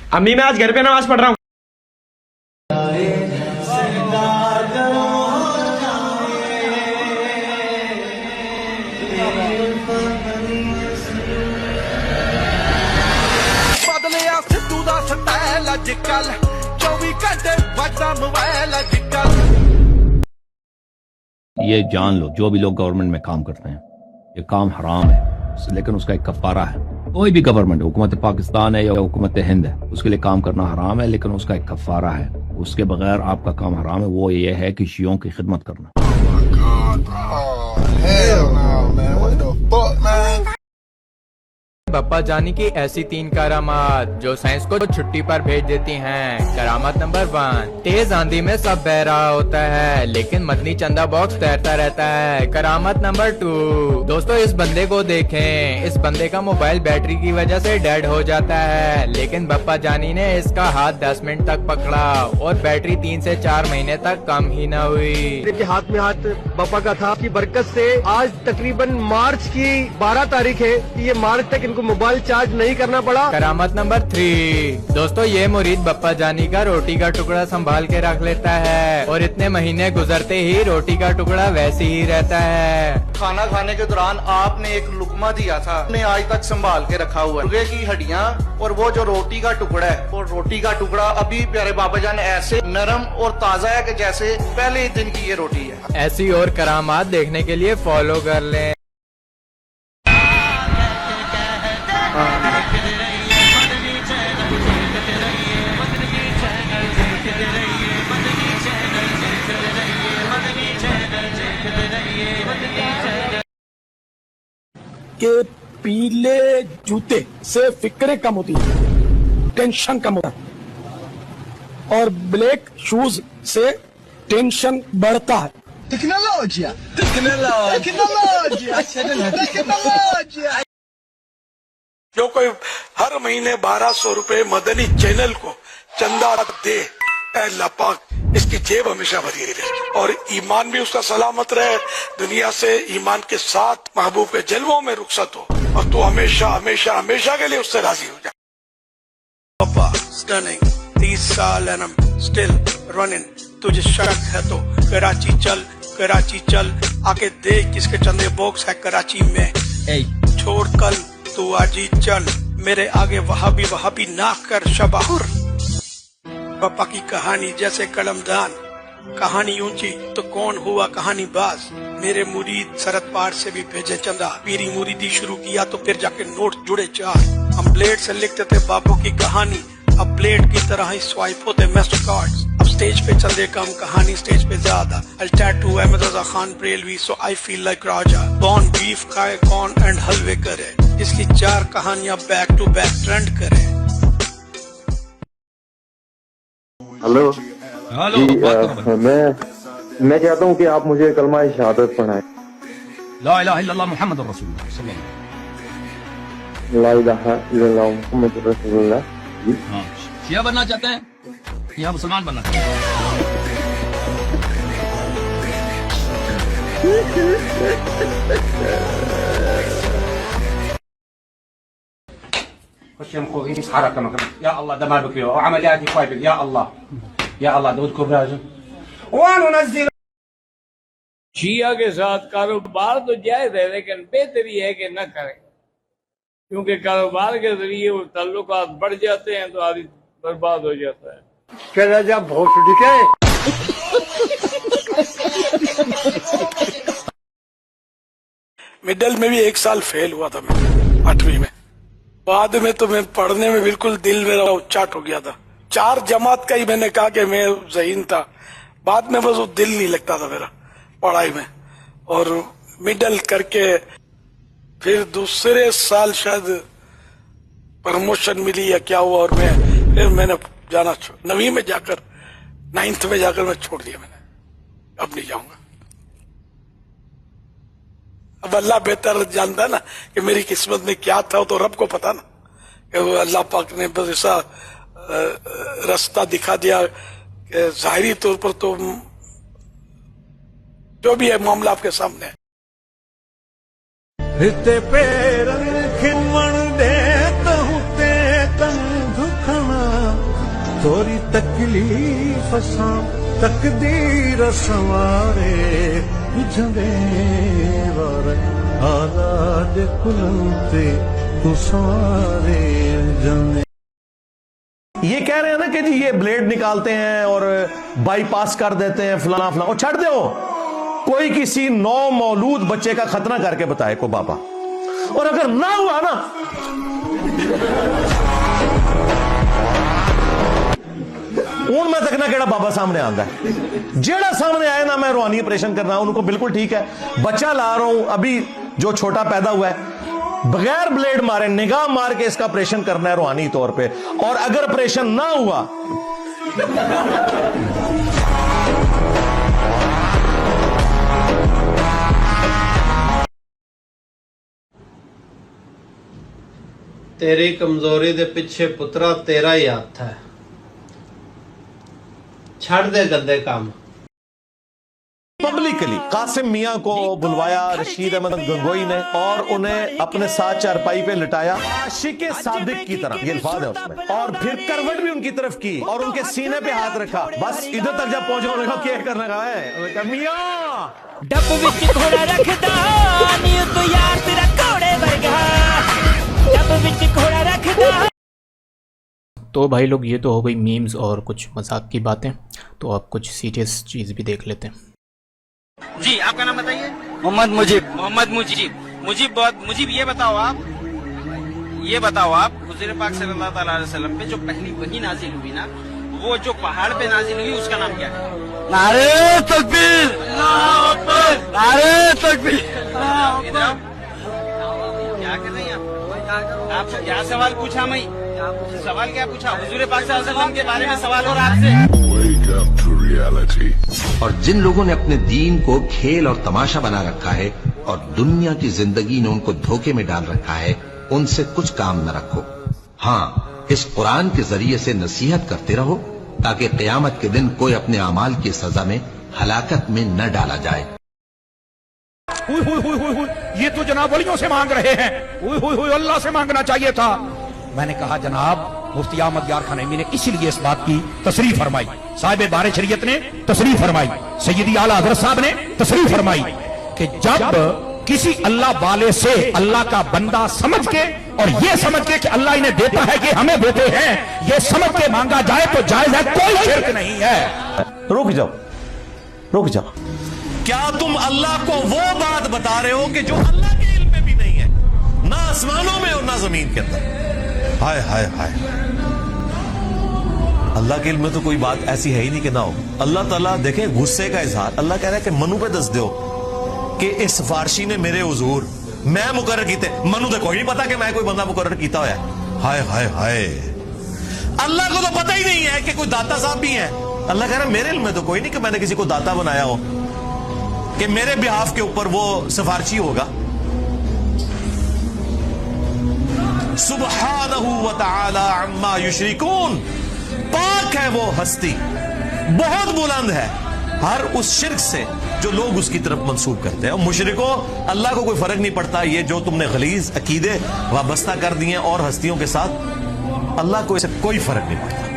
अम्मी मैं आज घर पे नमाज पढ़ रहा हूँ। ये जान लो, जो भी लोग गवर्नमेंट में काम करते हैं, ये काम हराम है, लेकिन उसका एक कफारा है। कोई भी गवर्नमेंट, हुकूमत पाकिस्तान है या हुकूमत हिंद है, उसके लिए काम करना हराम है, लेकिन उसका एक कफारा है। उसके बगैर आपका काम हराम है, वो ये है कि शियों की खिदमत करना। बप्पा जानी की ऐसी 3 करामात जो साइंस को छुट्टी पर भेज देती हैं। करामात नंबर 1, तेज आंधी में सब बह रहा होता है लेकिन मदनी चंदा बॉक्स तैरता रहता है। करामात नंबर 2, दोस्तों इस बंदे को देखें, इस बंदे का मोबाइल बैटरी की वजह से डेड हो जाता है, लेकिन बप्पा जानी ने इसका हाथ 10 मिनट तक पकड़ा और बैटरी 3 से 4 महीने तक कम ही न हुई। इनके हाथ में हाथ बप्पा का था की बरकत से आज तकरीबन मार्च की 12 तारीख है, ये मार्च तक मोबाइल चार्ज नहीं करना पड़ा। करामत नंबर 3, दोस्तों ये मुरीद बप्पा जानी का रोटी का टुकड़ा संभाल के रख लेता है और इतने महीने गुजरते ही रोटी का टुकड़ा वैसे ही रहता है। खाना खाने के दौरान आपने एक लुकमा दिया था, ने आज तक संभाल के रखा हुआ है। मुर्गे की हड्डियां और वो जो रोटी का टुकड़ा है, वो रोटी का टुकड़ा अभी प्यारे बाबा जान ऐसे नरम और ताजा है कि जैसे पहले ही दिन की ये रोटी है। ऐसी और करामात देखने के लिए फॉलो कर लें। के पीले जूते से फिक्रें कम होती है, टेंशन कम होता है, और ब्लैक शूज से टेंशन बढ़ता है। टेक्नोलॉजिया जो कोई हर महीने 1200 रुपए मदनी चैनल को चंदा दे, ऐ अल्लाह पाक इसकी जेब हमेशा भरी रहे और ईमान भी उसका सलामत रहे, दुनिया से ईमान के साथ महबूब के जलवों में रुखसत हो और तू हमेशा हमेशा हमेशा के लिए उससे राजी हो जा। पापा स्टनिंग 30 साल and I am still running. तुझे शक है तो कराची चल, कराची चल, आके देख किसके चंदे बॉक्स है कराची में। छोड़ कल तू आज ही चल, मेरे आगे वहाबी ना कर शबाहुर। पापा की कहानी जैसे कलमदान, कहानी ऊंची तो कौन हुआ कहानी बाज। मेरे मुरीद सरहद पार से भी भेजे चंदा, पीरी मुरीदी शुरू किया तो फिर जाके नोट जुड़े 4। हम ब्लेड से लिखते थे बाबू की कहानी, अब ब्लेड की तरह ही स्वाइप होते मास्टर कार्ड्स। अब स्टेज पे चंदे कम, कहानी स्टेज पे ज्यादा। I'll tattoo Ahmed Raza Khan Brelvi so I feel like Raja। कौन बीफ खाए कौन एंड हलवे करे, इसकी 4 कहानियां बैक टू बैक ट्रेंड करे। हेलो जी, मैं चाहता हूँ कि आप मुझे कलमा शहादत पढ़ाएं। ला इलाहा इल्लल्लाह मुहम्मद रसूलुल्लाह सल्लल्लाहु अलैहि वसल्लम। ला इलाहा इल्लल्लाह मुहम्मद रसूलुल्लाह। हाँ, शिया बनना चाहते हैं या मुसलमान बनना चाहते हैं? خش يا مخوي حركة مكان يا الله دمار بكيو وعمليات يخايبك يا الله يا الله دود كبراجم وننزل شیعہ کے ساتھ کاروبار تو جائز ہے لیکن بہتری ہے کہ نہ کریں، کیونکہ کاروبار کے ذریعے وہ تعلقات بڑھ جاتے ہیں تو آدمی برباد ہو جاتا ہے۔ چلا جا بھوسڑی کے मिडल में भी 1 साल फेल हुआ था मैं 8वीं में। बाद में तो मैं पढ़ने में बिल्कुल दिल मेरा उच्चाट हो गया था। 4 जमात का ही मैंने कहा कि मैं ज़हीन था, बाद में बस वो दिल नहीं लगता था मेरा पढ़ाई में। और मिडल करके फिर दूसरे साल शायद प्रमोशन मिली या क्या हुआ और फिर मैंने जाना 9वीं में जाकर 9th में जाकर मैं छोड़ दिया मैंने, अब नहीं जाऊंगा। अब अल्लाह बेहतर जानता ना कि मेरी किस्मत में क्या था, तो रब को पता ना कि वो अल्लाह पाक ने बस ऐसा रास्ता दिखा दिया कि जाहिरी तौर पर तो जो भी है मामला आपके सामने है। हिते पैरन खिमण दे तहु ते तन दुखना थोड़ी तकलीफ सां तकदीर सवारे जंदे वार हालात कुलते तू सवारे जंदे। ये कह रहे हैं ना कि जी ये ब्लेड निकालते हैं और बाईपास कर देते हैं फलाना फलाना, और छੱਡ दो, कोई किसी नौ मौलूद बच्चे का खतना करके बताए को बाबा, और अगर ना हुआ ना हूं मैं तकना केड़ा बाबा सामने आंदा है, जेड़ा सामने आए ना मैं रूहानी ऑपरेशन करना उनको बिल्कुल ठीक है। बच्चा ला रहा हूं अभी जो छोटा पैदा हुआ है, बगैर ब्लेड मारे निगाह मार के इसका ऑपरेशन करना है रूहानी तौर पे, और अगर ऑपरेशन ना हुआ तेरी कमजोरी दे पिछे पुत्रा तेरा ही हाथ है, छड़ दे गंदे काम। पब्लिकली कासिम मियां को बुलवाया रशीद अहमद गंगोई ने, और उन्हें अपने साथ चारपाई पे लिटाया आशिके सादिक की तरह, ये अल्फाज है उसमें, और फिर करवट भी उनकी तरफ की और उनके सीने पे हाथ रखा। बस इधर तक जब पहुंचा उन्होंने कहा क्या करना का है मियां डब विच घोड़ा रखदा नी तो यार तेरा घोड़े वर्गा, डब विच घोड़ा रखदा। तो भाई लोग ये तो हो गई मीम्स और कुछ मजाक की बातें, तो अब कुछ सीरियस चीज़ भी देख लेते हैं। जी आपका नाम बताइए। मोहम्मद मुजीब। मोहम्मद मुजीब। मुजीब ये बताओ आप हुज़ूर पाक सल्लल्लाहु अलैहि वसल्लम पे जो पहली वही नाजिल हुई ना, वो जो पहाड़ पे नाजिल हुई उसका नाम क्या है? नारे तकबीर, अल्लाहू अकबर, नारे तकबीर। इधर आओ, क्या कर रही हैं आप क्या सवाल पूछा? मैं सवाल क्या पूछा? हुज़ूर पाक सल्लल्लाहु अलैहि वसल्लम के बारे में सवाल हो रहा आपसे। और जिन लोगों ने अपने दीन को खेल और तमाशा बना रखा है और दुनिया की जिंदगी ने उनको धोखे में डाल रखा है, उनसे कुछ काम न रखो। हाँ, इस कुरान के जरिए से नसीहत करते रहो ताकि क़यामत के दिन कोई अपने अमाल की सजा में हलाकत में न डाला जाए। ये तो जनाब वलियों से मांग रहे हैं, अल्लाह से मांगना चाहिए था। मैंने कहा जनाब मुफ्ती अहमद यार खान ने इसीलिए इस बात की तसरीह फरमाई, साहिब बारे शरीयत ने तसरीह फरमाई, सैयदी आला हज़रत साहब ने तसरीह फरमाई कि जब किसी अल्लाह वाले से अल्लाह का बंदा समझ के और ये समझ के कि अल्लाह इन्हें देता है कि हमें देते हैं, ये समझ के मांगा जाए तो जायज है, कोई शिर्क नहीं है। रुक जाओ, क्या तुम अल्लाह को वो बात बता रहे हो कि जो अल्लाह के इल्म में भी नहीं है, ना आसमानों में और ना जमीन के अंदर? हाय हाय हाय, अल्लाह के इल्म में तो कोई बात ऐसी है ही नहीं कि ना हो। अल्लाह ताला देखे गुस्से का इजहार, अल्लाह कह रहा है कि मनु पे दस दो कि इस फारशी ने मेरे हुजूर मैं मुकर्रर कीते, मनु तो कोई नहीं पता कि मैं कोई बंदा मुकर्रर कीता होया। हाय हाय हाय, अल्लाह को तो पता ही नहीं है कि कोई दाता साहब भी है। अल्लाह कह रहा है मेरे इल्म में तो कोई नहीं कि मैंने किसी को दाता बनाया हो कि मेरे बिहाफ के ऊपर वो सिफारशी होगा। सुब्हानहू व तआला अम्मा युशरिकून, पाक है वो हस्ती, बहुत बुलंद है हर उस शिर्क से जो लोग उसकी तरफ मंसूब करते हैं। और मुशरिकों, अल्लाह को कोई फर्क नहीं पड़ता ये जो तुमने गलीज अकीदे वाबस्ता कर दिए और हस्तियों के साथ, अल्लाह को इससे कोई फर्क नहीं पड़ता।